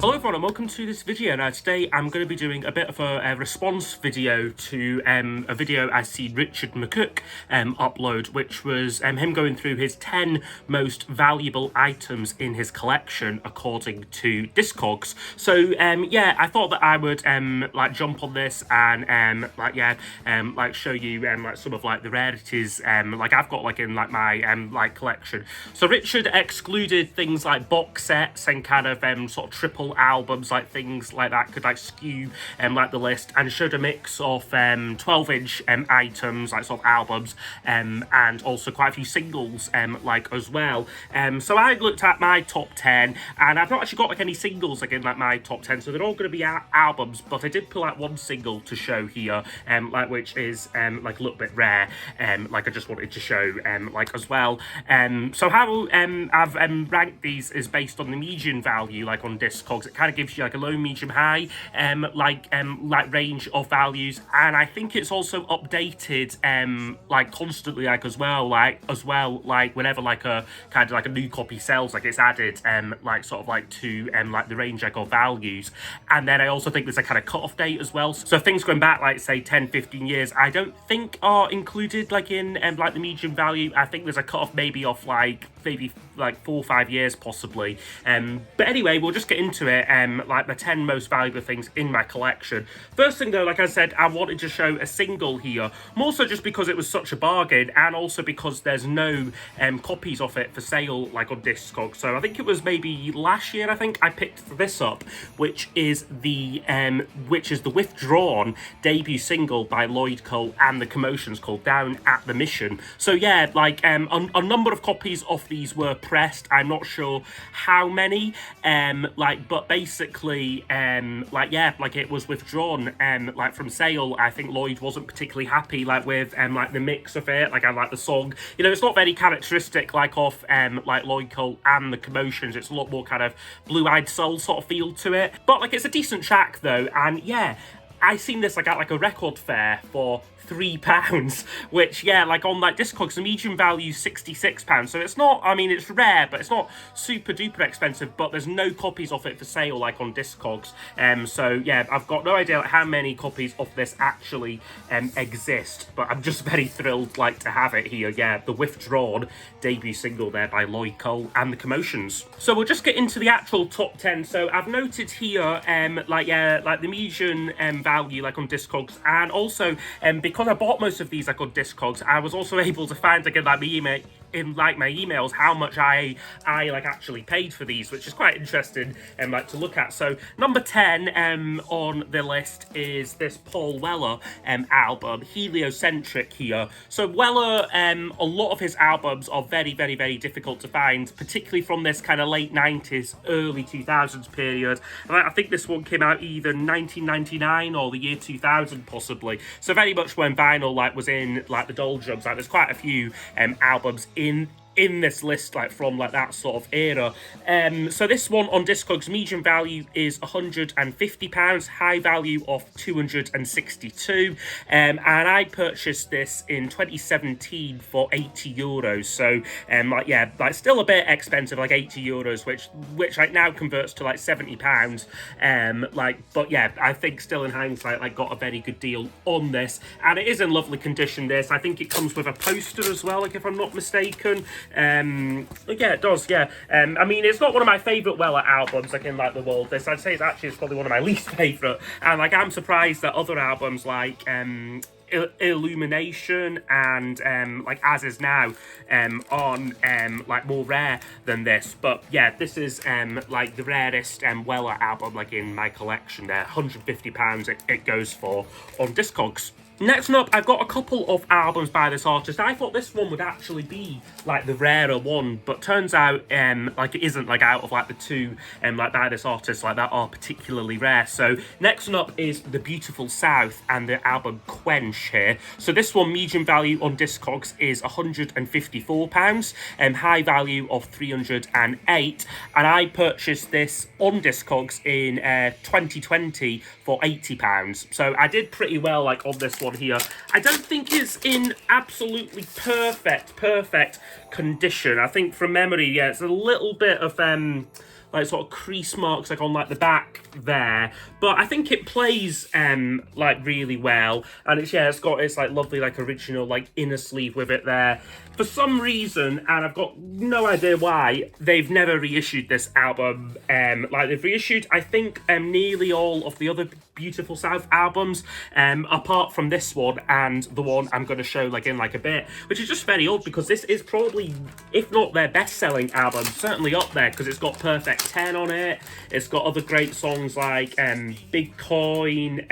Hello everyone and welcome to this video. Now today I'm going to be doing a bit of a response video to a video I see Richard McCook upload, which was him going through his 10 most valuable items in his collection according to Discogs. So yeah, I thought that I would like jump on this and like show you like some of like the rarities like I've got like in like my like collection. So Richard excluded things like box sets and kind of sort of triple albums, like things like that could like skew like the list, and showed a mix of 12-inch items, like sort of albums, and also quite a few singles like as well. So I looked at my top 10, and I've not actually got like any singles like in like my top 10, so they're all going to be albums, but I did pull out one single to show here, like which is like a little bit rare, like I just wanted to show like as well. So how I've ranked these is based on the median value like on Discogs. It kind of gives you like a low, medium, high like range of values, and I think it's also updated like constantly like as well like whenever like a kind of like a new copy sells, like it's added like sort of like to like the range like of values. And then I also think there's a kind of cut-off date as well, so things going back like say 10-15 years I don't think are included like in like the median value. I think there's a cut-off maybe off like maybe like 4 or 5 years possibly. But anyway, we'll just get into it, like the 10 most valuable things in my collection. First thing though, like I said, I wanted to show a single here, more so just because it was such a bargain, and also because there's no copies of it for sale like on Discogs. So I think it was maybe last year I think I picked this up, which is the Withdrawn debut single by Lloyd Cole and the Commotions called Down at the Mission. So yeah, like a number of copies of these were pressed. I'm not sure how many, like, but basically like yeah, like it was withdrawn like from sale. I think Lloyd wasn't particularly happy like with like the mix of it. Like I like the song, you know, it's not very characteristic like of like Lloyd Cole and the Commotions. It's a lot more kind of Blue-Eyed Soul sort of feel to it, but like it's a decent track though. And yeah, I seen this like at like a record fair for £3, which yeah, like on like Discogs the median value £66, so it's not, I mean it's rare, but it's not super duper expensive, but there's no copies of it for sale like on Discogs. So yeah, I've got no idea like, how many copies of this actually exist, but I'm just very thrilled like to have it here. Yeah, the Withdrawn debut single there by Lloyd Cole and the Commotions. So we'll just get into the actual top 10. So I've noted here like yeah, like the median value like on Discogs, and also because I bought most of these like on Discogs, I was also able to find like in like my emails how much I like actually paid for these, which is quite interesting like to look at. So number 10 on the list is this Paul Weller album, Heliocentric here. So Weller, a lot of his albums are very difficult to find, particularly from this kind of late 90s, early 2000s period. And I think this one came out either 1999 or the year 2000 possibly. So very much when vinyl like was in like the doldrums. Like there's quite a few albums in this list like from like that sort of era. So this one on Discogs median value is £150, high value of 262, and I purchased this in 2017 for €80. So like yeah, like still a bit expensive, like €80, which like now converts to like £70. Like, but yeah, I think still in hindsight like got a very good deal on this, and it is in lovely condition. This, I think it comes with a poster as well, like if I'm not mistaken. Yeah, it does, yeah. I mean, it's not one of my favourite Weller albums, like in like the world. This, I'd say it's probably one of my least favourite, and like I'm surprised that other albums like Illumination and like As Is Now on like more rare than this. But yeah, this is like the rarest Weller album like in my collection there. £150 it goes for on Discogs. Next up, I've got a couple of albums by this artist. I thought this one would actually be like the rarer one, but turns out like it isn't, like out of like the two like by this artist like that are particularly rare. So next one up is The Beautiful South and the album Quench here. So this one median value on Discogs is £154, high value of 308, and I purchased this on Discogs in 2020 for £80. So I did pretty well like on this one here, I don't think is in absolutely perfect condition. I think from memory, yeah, it's a little bit of like sort of crease marks like on like the back there, but I think it plays like really well, and it's got its like lovely like original like inner sleeve with it there. For some reason, and I've got no idea why, they've never reissued this album. Like they've reissued, I think, nearly all of the other Beautiful South albums, apart from this one and the one I'm going to show like in like a bit, which is just very odd because this is probably, if not their best-selling album, certainly up there because it's got Perfect 10 on it. It's got other great songs like Big Coin,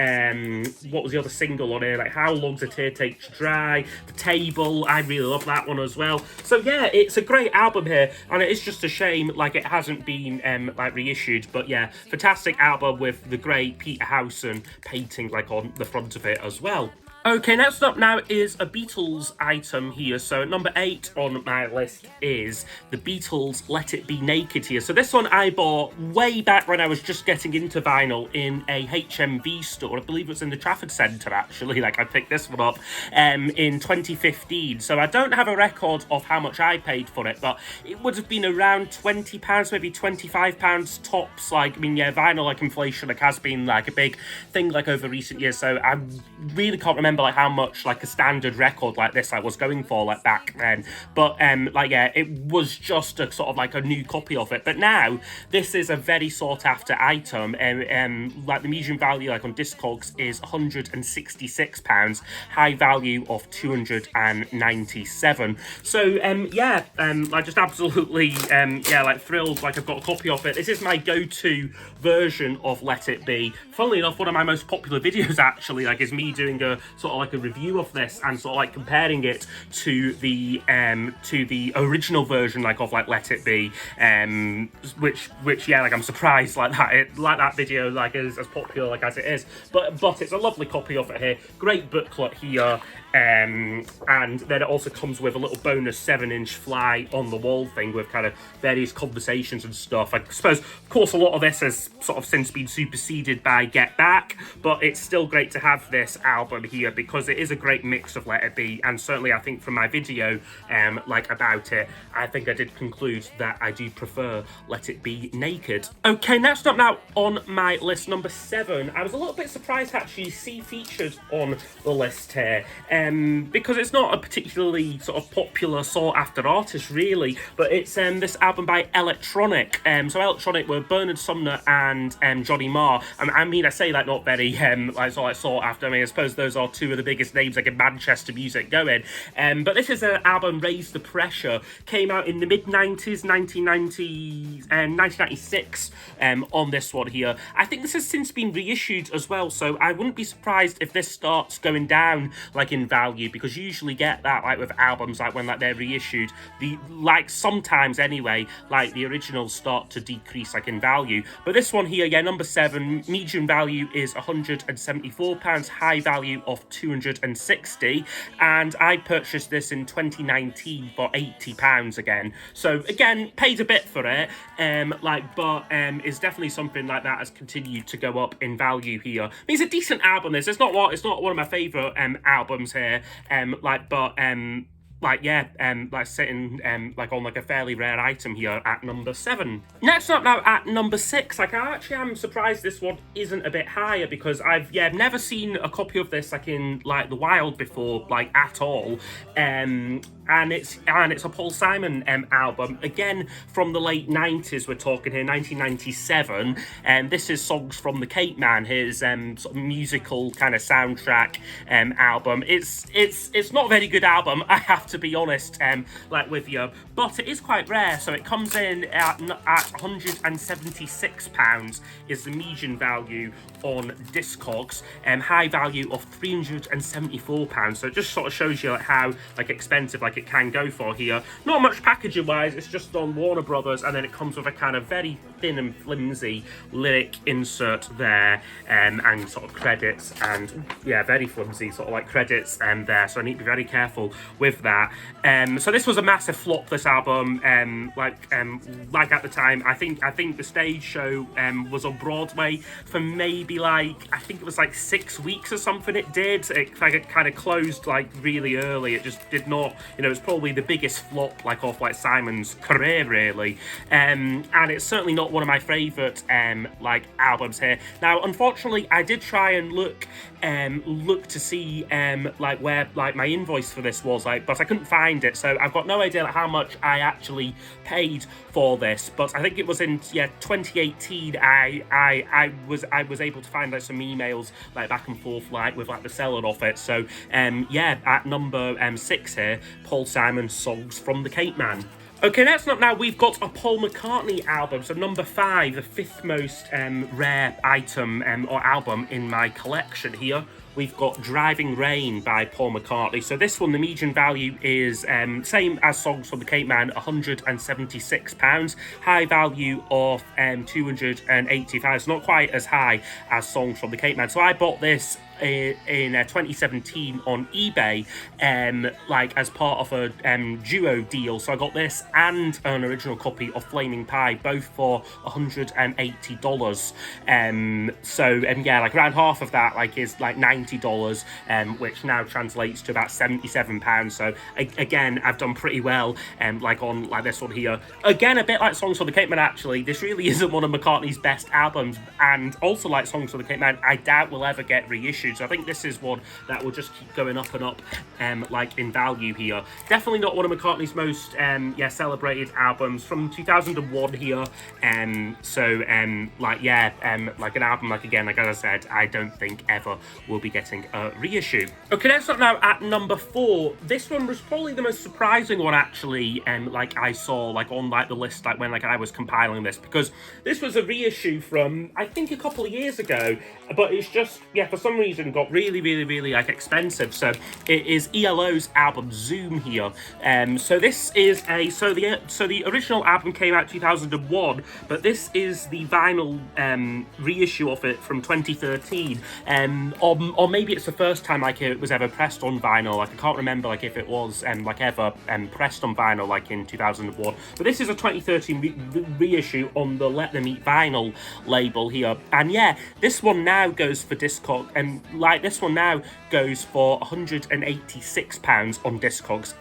what was the other single on here? Like How Long's a Tear Takes Dry, The Table. I really love that one as well. So yeah, it's a great album here, and it is just a shame like it hasn't been like reissued. But yeah, fantastic album with the great Peter House and painting like on the front of it as well. Okay, next up now is a Beatles item here. So number 8 on my list is the Beatles Let It Be Naked here. So this one I bought way back when I was just getting into vinyl in a HMV store. I believe it was in the Trafford Centre actually. Like I picked this one up in 2015. So I don't have a record of how much I paid for it, but it would have been around £20, maybe £25 tops. Like, I mean, yeah, vinyl like inflation like has been like a big thing like over recent years. So I really can't remember like how much like a standard record like this I was going for like back then, but like yeah, it was just a sort of like a new copy of it. But now this is a very sought after item, like the medium value like on Discogs is £166, high value of £297. So yeah, I just absolutely yeah, like thrilled like I've got a copy of it. This is my go-to version of Let It Be. Funnily enough, one of my most popular videos actually like is me doing a sort of like a review of this and sort of like comparing it to the original version like of like Let It Be, which yeah, like I'm surprised like that video like is as popular like as it is, but it's a lovely copy of it here. Great booklet here. And then it also comes with a little bonus 7-inch fly on the wall thing with kind of various conversations and stuff. I suppose, of course, a lot of this has sort of since been superseded by Get Back, but it's still great to have this album here because it is a great mix of Let It Be, and certainly I think from my video like about it, I think I did conclude that I do prefer Let It Be Naked. Okay, next up now on my list, number 7. I was a little bit surprised to actually see featured on the list here. Because it's not a particularly sort of popular sought-after artist, really, but it's this album by Electronic. So Electronic were Bernard Sumner and Johnny Marr. I mean, I say that not very like sought-after. I mean, I suppose those are two of the biggest names like in Manchester music going. But this is an album, Raise the Pressure, came out in the mid-90s, 1996 on this one here. I think this has since been reissued as well, so I wouldn't be surprised if this starts going down like in value, because you usually get that like with albums like when like they're reissued, the like sometimes anyway like the originals start to decrease like in value. But this one here, yeah, number 7, medium value is £174, high value of £260, and I purchased this in 2019 for £80 again. So again, paid a bit for it, but is definitely something like that has continued to go up in value here. I mean, it's a decent album. It's not one of my favourite albums here, like sitting like on like a fairly rare item here at number 7. Next up now at number 6, like I actually am surprised this one isn't a bit higher, because I've never seen a copy of this like in like the wild before, like at all. And it's a Paul Simon album, again from the late 90s. We're talking here 1997, and this is Songs from the Cape Man, his sort of musical kind of soundtrack album. It's not a very good album, I have to be honest, like with you, but it is quite rare. So it comes in at £176 is the median value on Discogs, high value of £374. So it just sort of shows you like how like expensive like it can go for here. Not much packaging wise, it's just on Warner Brothers, and then it comes with a kind of very thin and flimsy lyric insert there, and sort of credits, and yeah, very flimsy sort of like credits there, so I need to be very careful with that. that. So this was a massive flop, this album. Like at the time, I think the stage show was on Broadway for maybe like, I think it was like 6 weeks or something. It did. It kind of closed like really early. It just did not, you know, it's probably the biggest flop like of like Simon's career really. And it's certainly not one of my favourite like albums here. Now, unfortunately, I did try and look to see like where like my invoice for this was, like, but I couldn't find it, so I've got no idea like, how much I actually paid for this. But I think it was in 2018. I was able to find like some emails like back and forth like with like the seller of it. So at number 6 here, Paul Simon's Songs from the Cape Man. Okay, next up now, we've got a Paul McCartney album. So number 5, the 5th most rare item or album in my collection here. We've got Driving Rain by Paul McCartney. So this one, the median value is same as Songs from the Cape Man, £176. High value of £285. It's not quite as high as Songs from the Cape Man. So I bought this in 2017 on eBay, like as part of a duo deal. So I got this and an original copy of Flaming Pie, both for $180. Like around half of that like is like $90, which now translates to about £77. So again, I've done pretty well like on like this one here. Again, a bit like Songs for the Cape Man actually. This really isn't one of McCartney's best albums, and also like Songs for the Cape Man, I doubt will ever get reissued. So I think this is one that will just keep going up and up, like in value here. Definitely not one of McCartney's most celebrated albums from 2001 here. Like an album like again, like as I said, I don't think ever will be getting a reissue. Okay, next up now at number 4. This one was probably the most surprising one actually. Like I saw like on like the list like when like I was compiling this, because this was a reissue from I think a couple of years ago, but it's just for some reason got really like expensive. So it is ELO's album Zoom here. So this is the original album came out 2001, but this is the vinyl reissue of it from 2013. Or maybe it's the first time like it was ever pressed on vinyl. Like I can't remember like if it was like ever pressed on vinyl like in 2001. But this is a 2013 reissue on the Let Them Eat vinyl label here. And this one now goes for Discogs, and like this one now goes for £186 on Discogs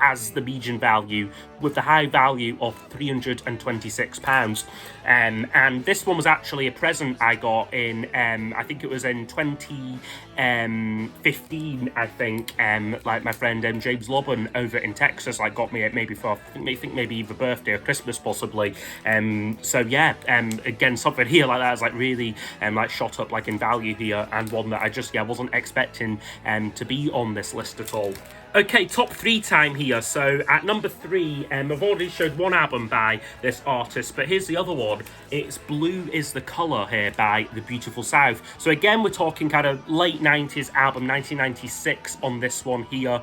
as the median value, with the high value of £326. And this one was actually a present I got in, I think it was in 2015, I think, like my friend James Lobban over in Texas like got me it maybe for, I think maybe either birthday or Christmas possibly. Again, something here like that is like really like shot up like in value here, and one that I just wasn't expecting to be on this list at all. Okay, top 3 time here. So at number 3, I've already showed one album by this artist, but here's the other one. It's Blue Is the Colour here by The Beautiful South. So again, we're talking kind of late 90s album, 1996 on this one here.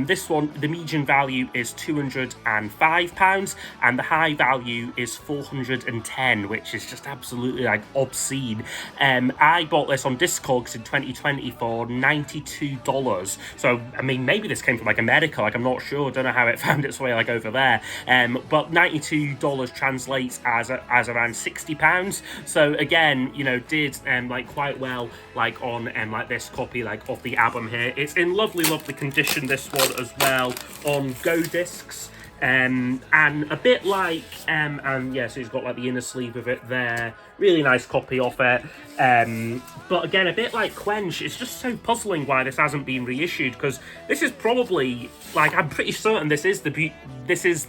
This one, the median value is £205 and the high value is $410, which is just absolutely like obscene. I bought this on Discogs in 2020 for $92. So, I mean, maybe this came from like America, like I'm not sure, don't know how it found its way like over there, but $92 translates as around £60. So again, you know, did like quite well like on like this copy like of the album here. It's in lovely condition, this one as well, on Go Discs. And a bit like so he's got like the inner sleeve of it there, really nice copy of it. But again, a bit like Quench, it's just so puzzling why this hasn't been reissued, because this is probably, like, I'm pretty certain this is the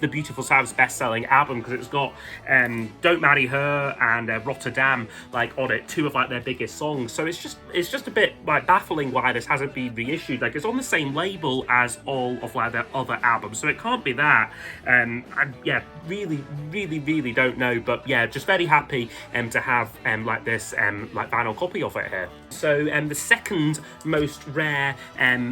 Beautiful South's best-selling album, because it's got Don't Marry Her and Rotterdam like on it, 2 of like their biggest songs. So it's just a bit like baffling why this hasn't been reissued. Like, it's on the same label as all of like their other albums, so it can't be that. Really don't know, but just very happy to have like this like vinyl copy of it here. So the second most rare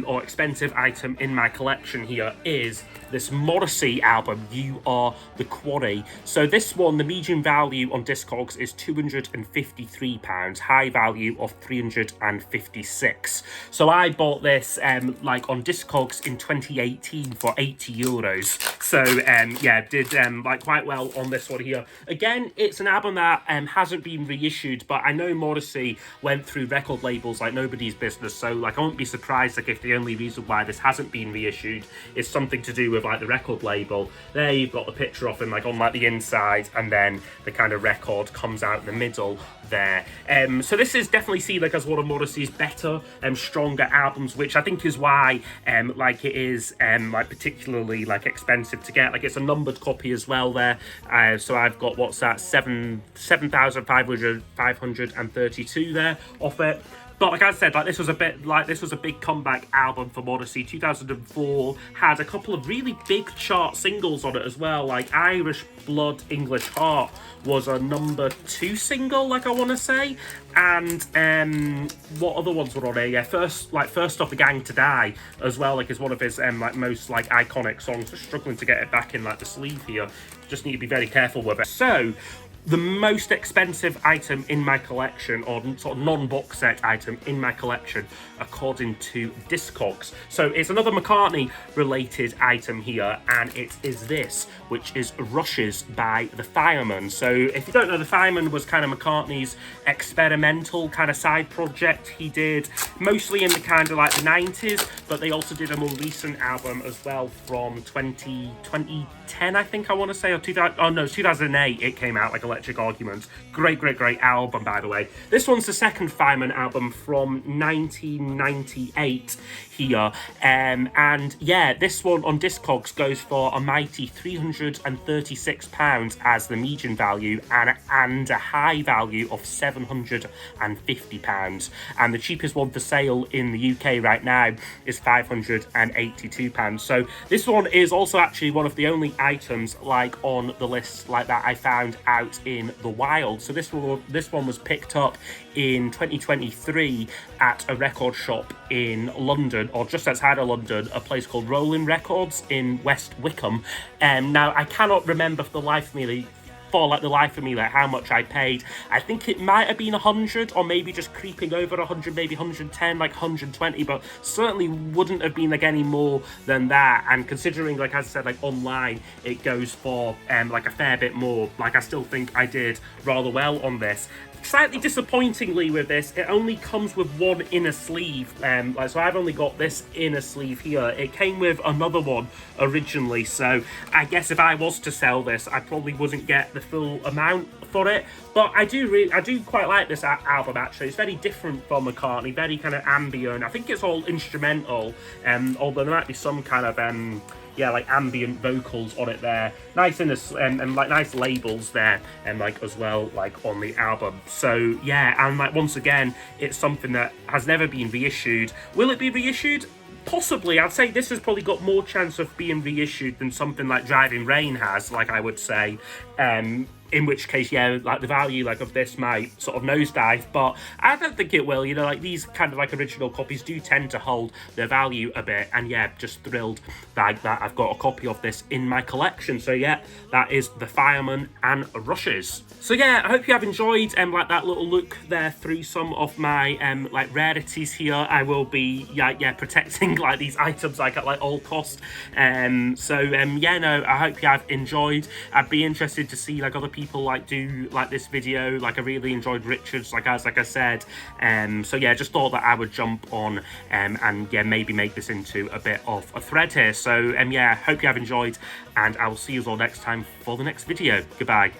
or expensive item in my collection here is this Morrissey album, You Are the Quarry. So this one, the median value on Discogs is £253, high value of 356. So I bought this like on Discogs in 2018 for €80. So yeah, did like quite well on this one here. Again, it's an album that hasn't been reissued, but I know Morrissey went through record labels like nobody's business, so like I won't be surprised like if the only reason why this hasn't been reissued is something to do with like the record label. There you've got the picture of him like on like the inside, and then the kind of record comes out in the middle there. So this is definitely seen like as one of Morrissey's better and stronger albums, which I think is why like it is like particularly like expensive to get. Like it's a numbered copy as well there. So I've got, what's that, 7,532 there off it. But like I said, like this was a big comeback album for Morrissey. 2004 had a couple of really big chart singles on it as well. Like Irish Blood, English Heart was a #2 single, like I want to say. And what other ones were on there? Yeah, First Off, The Gang to Die as well. Like is one of his like most like iconic songs. Just struggling to get it back in like the sleeve here. Just need to be very careful with it. So the most expensive item in my collection, or sort of non-box set item in my collection, according to Discogs. So it's another McCartney related item here, and it is this, which is Rushes by the Fireman. So if you don't know, the Fireman was kind of McCartney's experimental kind of side project he did, mostly in the kind of like the 90s, but they also did a more recent album as well from 2010, I think I want to say, or 2008 it came out, like Electric Arguments. Great album, by the way. This one's the second Fireman album from 1998 here, and yeah, this one on Discogs goes for a mighty £336 as the median value, and a high value of £750, and the cheapest one for sale in the UK right now is £582. So this one is also actually one of the only items like on the list like that I found out in the wild. So this one was picked up in 2023 at a record shop in London, or just outside of London, a place called Rolling Records in West Wickham. Now I cannot remember for the life of me like how much I paid. I think it might have been 100, or maybe just creeping over 100, maybe 110, like 120, but certainly wouldn't have been like any more than that. And considering, like I said, like online it goes for like a fair bit more, like I still think I did rather well on this. Slightly disappointingly with this, it only comes with one inner sleeve. So I've only got this inner sleeve here. It came with another one originally, so I guess if I was to sell this, I probably wouldn't get the full amount for it. But I do quite like this album actually. It's very different from McCartney, very kind of ambient. I think it's all instrumental, although there might be some kind of yeah, like ambient vocals on it there. Nice and like nice labels there, and like as well, like on the album. So yeah, and like once again, it's something that has never been reissued. Will it be reissued? Possibly. I'd say this has probably got more chance of being reissued than something like Driving Rain has, like I would say. In which case, yeah, like the value like of this might sort of nosedive, but I don't think it will. You know, like these kind of like original copies do tend to hold their value a bit, and yeah, just thrilled like that I've got a copy of this in my collection. So yeah, that is the Fireman and Rushes. So yeah, I hope you have enjoyed like that little look there through some of my like rarities here. I will be yeah protecting like these items like at like all cost. Yeah, no, I hope you have enjoyed. I'd be interested to see like other people like do like this video. Like I really enjoyed Richard's, like I said. So yeah, just thought that I would jump on and yeah, maybe make this into a bit of a thread here. So yeah, hope you have enjoyed, and I will see you all next time for the next video. Goodbye.